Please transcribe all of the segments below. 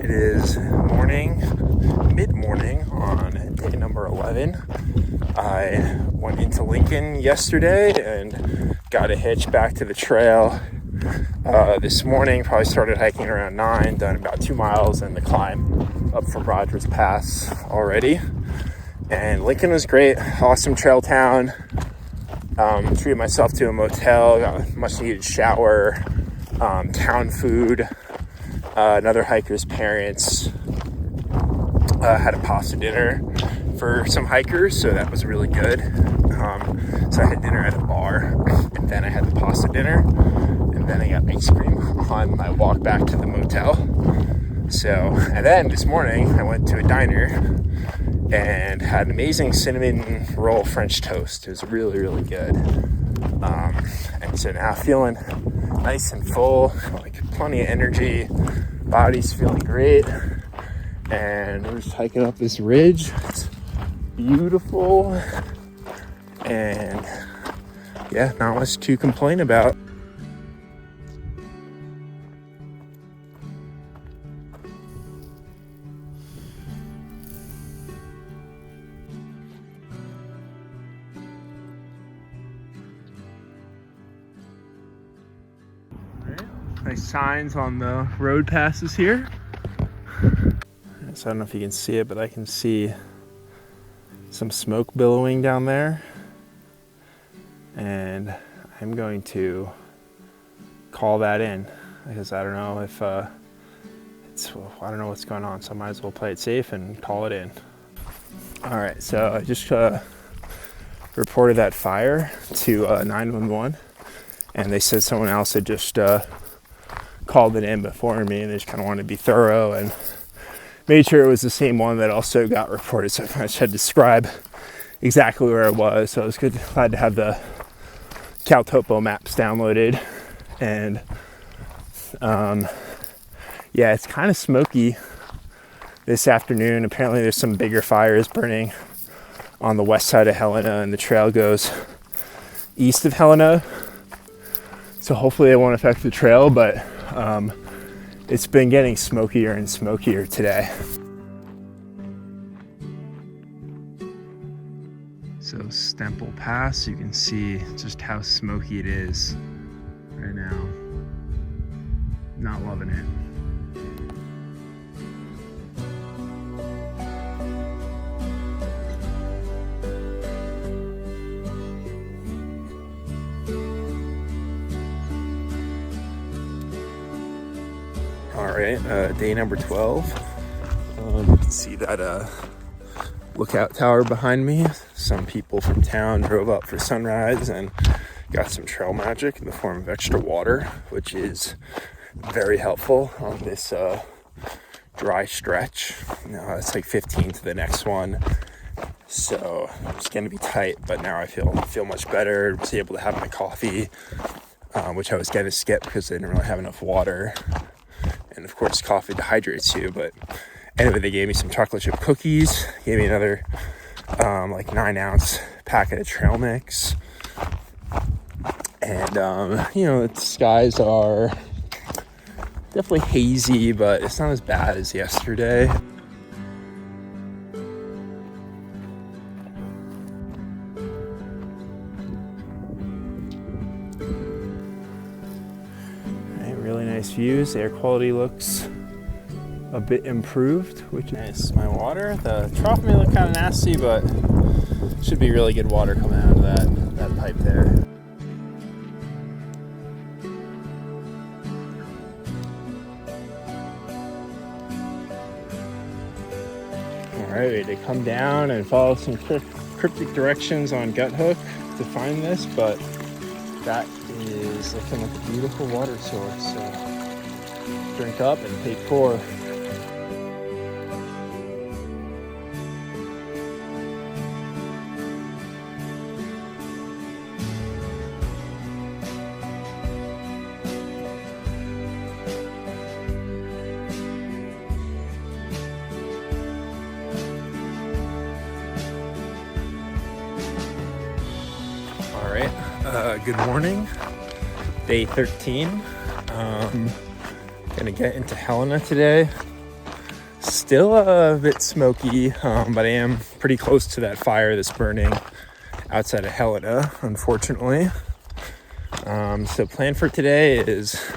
It is mid-morning on day number 11. I went into Lincoln yesterday and got a hitch back to the trail this morning. Probably started hiking around 9, done about 2 miles in the climb up from Rogers Pass already. And Lincoln was great, awesome trail town. Treated myself to a motel, got a much needed shower, town food. Another hiker's parents had a pasta dinner for some hikers, so that was really good. So I had dinner at a bar, and then I had the pasta dinner, and then I got ice cream on my walk back to the motel. And then this morning I went to a diner and had an amazing cinnamon roll French toast. It was really, really good. And so now feeling nice and full, like plenty of energy, body's feeling great, and we're just hiking up this ridge. It's beautiful, and yeah, not much to complain about. Nice signs on the road passes here. So I don't know if you can see it, but I can see some smoke billowing down there. And I'm going to call that in because I don't know if I don't know what's going on, so I might as well play it safe and call it in. All right, so I just reported that fire to 911, and they said someone else had just called it in before me, and they just kind of wanted to be thorough and made sure it was the same one that also got reported. So I just had to describe exactly where it was. So I was glad to have the CalTopo maps downloaded. And yeah, it's kind of smoky this afternoon. Apparently there's some bigger fires burning on the west side of Helena, and the trail goes east of Helena. So hopefully it won't affect the trail, but it's been getting smokier and smokier today. So Stemple Pass, you can see just how smoky it is right now. Not loving it. All right, day number 12. You can see that lookout tower behind me. Some people from town drove up for sunrise and got some trail magic in the form of extra water, which is very helpful on this dry stretch. It's like 15 to the next one, so it's going to be tight, but now I feel much better. I was able to have my coffee, which I was going to skip because I didn't really have enough water. And of course, coffee dehydrates you. But anyway, they gave me some chocolate chip cookies, gave me another like 9-ounce packet of trail mix. And, the skies are definitely hazy, but it's not as bad as yesterday. Really nice views. Air quality looks a bit improved, which is nice. My water, the trough may look kind of nasty, but should be really good water coming out of that pipe there. All right, to come down and follow some cryptic directions on Gut Hook to find this, but that is looking like a beautiful water source. So drink up and take 4. All right, good morning. Day 13. Gonna get into Helena today. Still a bit smoky, but I am pretty close to that fire that's burning outside of Helena, unfortunately. So plan for today is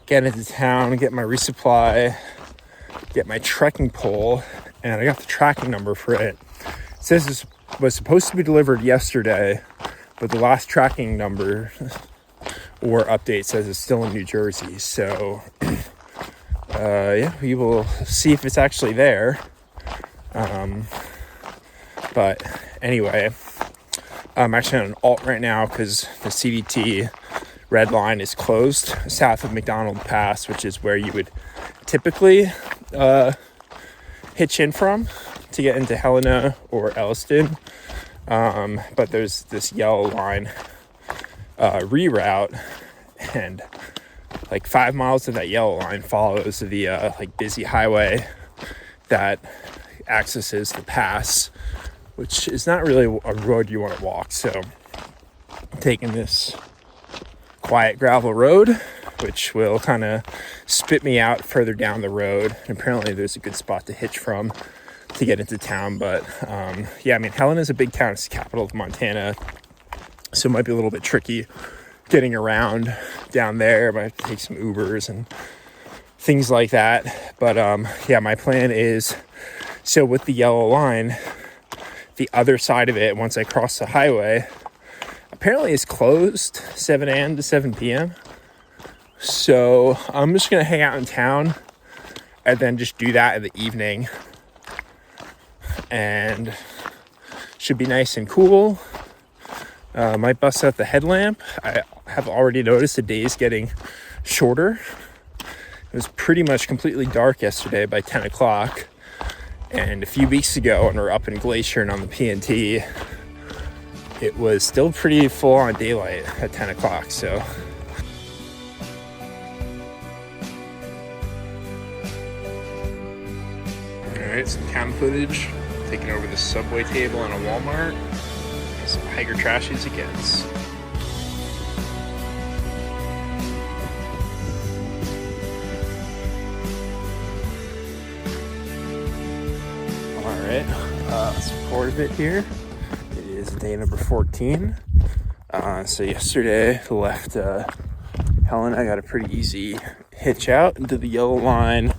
get into town, get my resupply, get my trekking pole, and I got the tracking number for it. It says this was supposed to be delivered yesterday, but the last tracking number or update says it's still in New Jersey. So yeah, we will see if it's actually there. But anyway, I'm actually on an alt right now because the CDT red line is closed south of McDonald Pass, which is where you would typically hitch in from to get into Helena or Elliston. But there's this yellow line reroute, and like 5 miles of that yellow line follows the like busy highway that accesses the pass, which is not really a road you want to walk. So I'm taking this quiet gravel road, which will kind of spit me out further down the road. And apparently there's a good spot to hitch from to get into town. But yeah, I mean, Helena's a big town. It's the capital of Montana, so it might be a little bit tricky getting around down there. I might have to take some Ubers and things like that. But yeah, my plan is, so with the yellow line, the other side of it, once I cross the highway, apparently is closed 7 a.m. to 7 p.m. So I'm just going to hang out in town and then just do that in the evening. And should be nice and cool. Might bust out the headlamp. I have already noticed the day's getting shorter. It was pretty much completely dark yesterday by 10 o'clock. And a few weeks ago, when we were up in Glacier and on the PNT, it was still pretty full on daylight at 10 o'clock. So alright, some town footage. Taking over the subway table in a Walmart. Some hiker trash as it gets. Alright, let's record a bit here. It is day number 14. So yesterday left Helena. I got a pretty easy hitch out into the yellow line,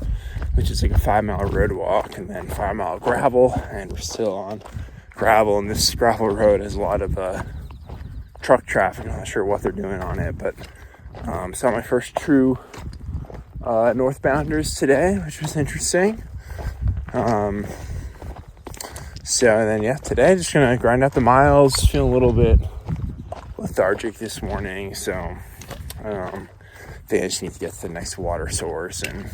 which is like a 5-mile road walk, and then 5-mile gravel, and we're still on gravel, and this gravel road has a lot of truck traffic. I'm not sure what they're doing on it, but saw my first true northbounders today, which was interesting. So then yeah, today just gonna grind out the miles. Feeling a little bit lethargic this morning, so I think I just need to get to the next water source and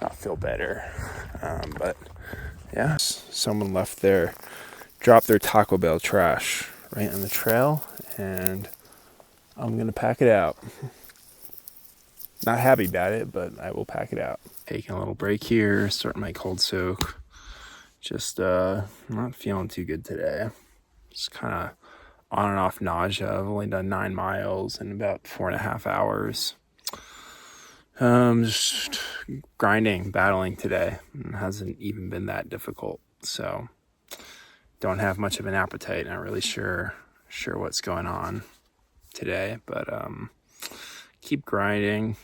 not feel better. But yeah, someone dropped their Taco Bell trash right on the trail, and I'm gonna pack it out. Not happy about it, but I will pack it out. Taking a little break here, starting my cold soak. Just not feeling too good today. Just kind of on and off nausea. I've only done 9 miles in about 4.5 hours. Just grinding, battling today. It hasn't even been that difficult. So don't have much of an appetite. Not really sure what's going on today, but keep grinding.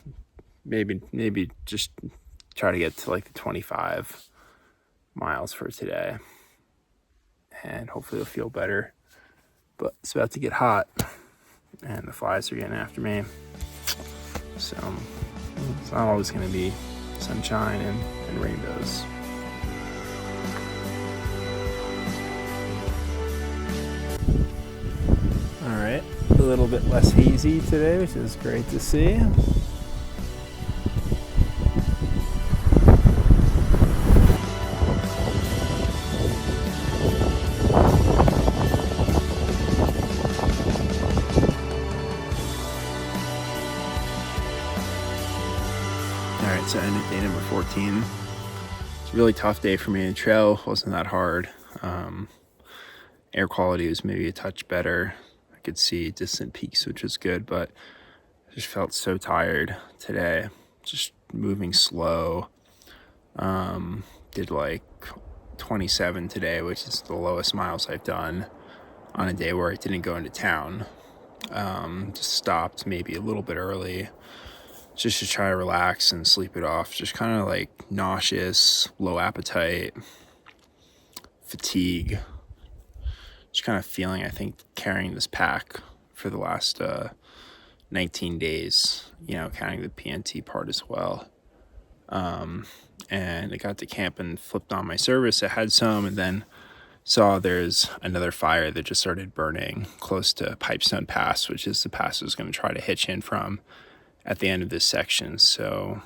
Maybe just try to get to like the 25 miles for today, and hopefully it'll feel better. But it's about to get hot, and the flies are getting after me. So it's not always going to be sunshine and rainbows. All right, a little bit less hazy today, which is great to see. Alright, so I ended day number 14. It's a really tough day for me. The trail wasn't that hard. Air quality was maybe a touch better. I could see distant peaks, which was good, but I just felt so tired today. Just moving slow. Did like 27 today, which is the lowest miles I've done on a day where I didn't go into town. Just stopped maybe a little bit early just to try to relax and sleep it off. Just kind of like nauseous, low appetite, fatigue. Just kind of feeling, I think, carrying this pack for the last 19 days, counting the PNT part as well. And I got to camp and flipped on my service. I had some, and then saw there's another fire that just started burning close to Pipestone Pass, which is the pass I was going to try to hitch in from at the end of this section. So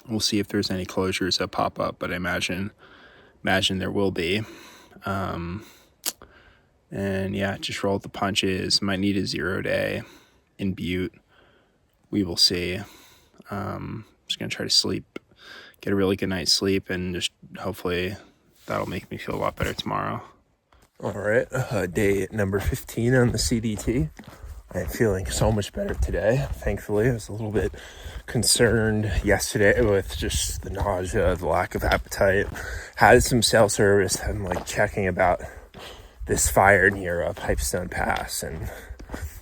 we'll see if there's any closures that pop up, but I imagine there will be. And yeah, just rolled the punches. Might need a 0 day in Butte. We will see. Just going to try to sleep, get a really good night's sleep, and just hopefully that'll make me feel a lot better tomorrow. All right, day number 15 on the CDT. I'm feeling so much better today, thankfully. I was a little bit concerned yesterday with just the nausea, the lack of appetite. Had some cell service. I'm like checking about this fire near Pipestone Pass and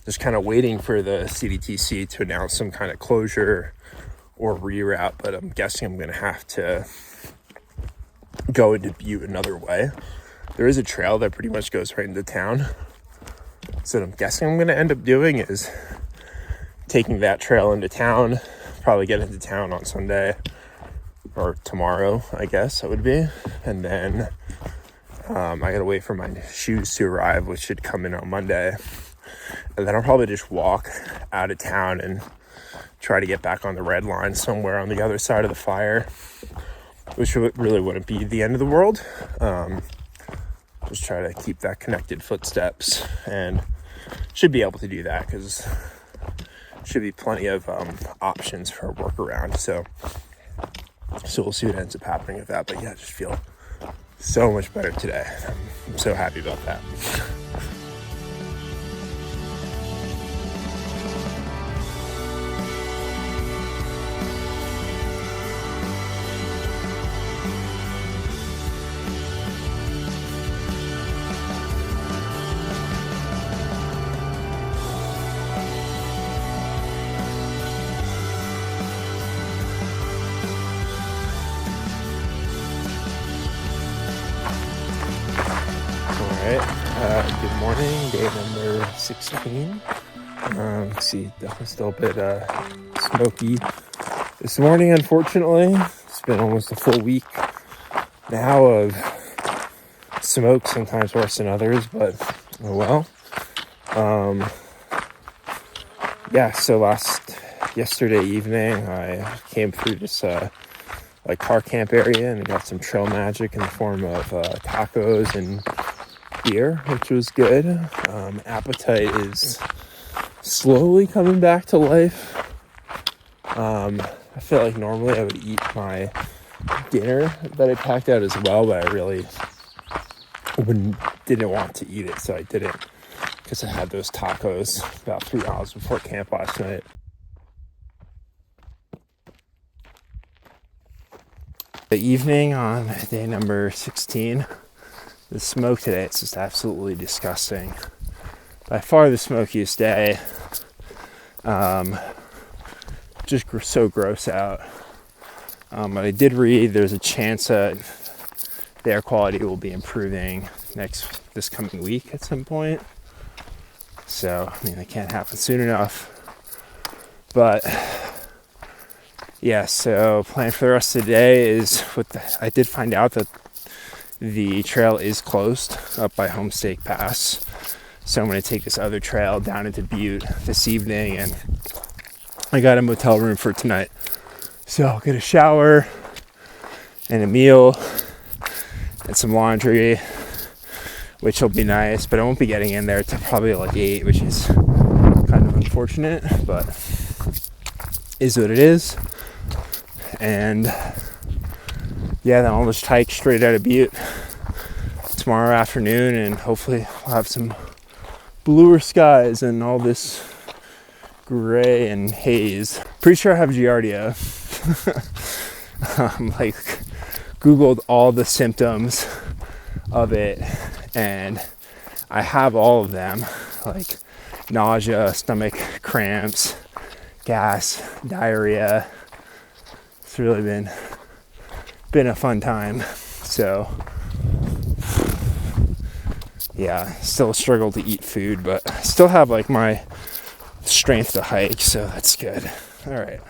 just kind of waiting for the CDTC to announce some kind of closure or reroute, but I'm guessing I'm going to have to go into Butte another way. There is a trail that pretty much goes right into town. So what I'm guessing I'm going to end up doing is taking that trail into town, probably get into town on Sunday or tomorrow, I guess it would be. And then I got to wait for my shoes to arrive, which should come in on Monday. And then I'll probably just walk out of town and try to get back on the red line somewhere on the other side of the fire, which really wouldn't be the end of the world. Just try to keep that connected footsteps, and should be able to do that because should be plenty of options for a workaround. So we'll see what ends up happening with that. But yeah, I just feel so much better today. I'm so happy about that. Good morning, day number 16. See, definitely still a bit smoky this morning, unfortunately. It's been almost a full week now of smoke, sometimes worse than others, but oh well. Yeah, so yesterday evening, I came through this car camp area and got some trail magic in the form of tacos and beer, which was good. Appetite is slowly coming back to life. I feel like normally I would eat my dinner that I packed out as well, but I really didn't want to eat it, so I didn't, because I had those tacos about 3 hours before camp last night. The evening on day number 16, the smoke today, it's just absolutely disgusting. By far the smokiest day. Just so gross out. But I did read there's a chance that the air quality will be improving this coming week at some point. So, I mean, it can't happen soon enough. But yeah, so plan for the rest of the day is I did find out that the trail is closed up by Homestake Pass. So I'm going to take this other trail down into Butte this evening, and I got a motel room for tonight. So I'll get a shower and a meal and some laundry, which will be nice, but I won't be getting in there till probably like 8, which is kind of unfortunate, but is what it is. And yeah, then I'll just hike straight out of Butte tomorrow afternoon, and hopefully I'll have some bluer skies and all this gray and haze. Pretty sure I have giardia. like Googled all the symptoms of it, and I have all of them, like nausea, stomach cramps, gas, diarrhea. It's really been a fun time. So yeah, still struggle to eat food, but still have like my strength to hike, so that's good. All right.